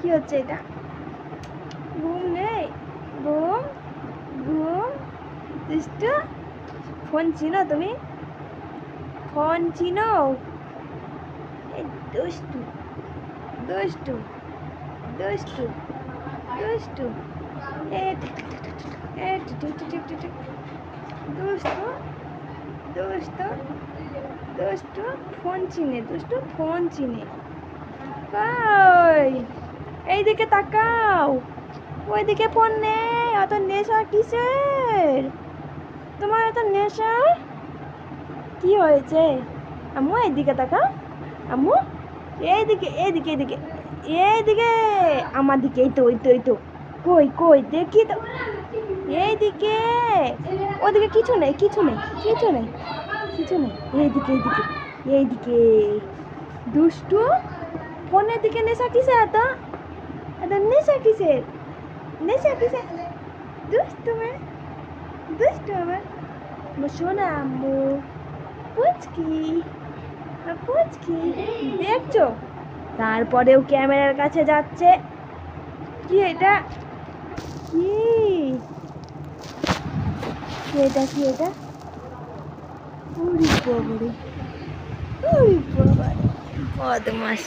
কি হচ্ছে এটা? ঘুম নেই? ঘুম ঘুম দুষ্টু। ফোন চিনো তুমি? ফোন চিনো? এই দুষ্টু দুষ্টু দুষ্টু দুষ্টু দুষ্টু দুষ্টু দুষ্টু ফোন চিনে, দুষ্টু ফোন চিনে। কই এইদিকে তাকাও, ওইদিকে ফোন নেই। অত নেশা কিসের তোমার? এত নেশা কি হয়েছে? আম্মু এইদিকে তাকাও, আম্মু এইদিকে এইদিকে এইদিকে এইদিকে আমার দিকে। এই তো ওই তো এই তো। কই কই দেখি তো, এইদিকে। ওদিকে কিছু নেই কিছু নেই কিছু নেই কিছু নেই। এইদিকে এইদিকে এইদিকে। দুষ্টু ফোনের দিকে নেশা কিসের? এত এত নেশা কিসের? নেশা কিসের? দুষ্টু মেয়ে, দুষ্টু আমার সোনা আম্মু। পুচকি পুচকি দেখছো? তারপরেও ক্যামেরার কাছে যাচ্ছে। কি এটা? কি এটা? কি এটা? ওরে বাবারে, ওরে বাবারে, বদমাস।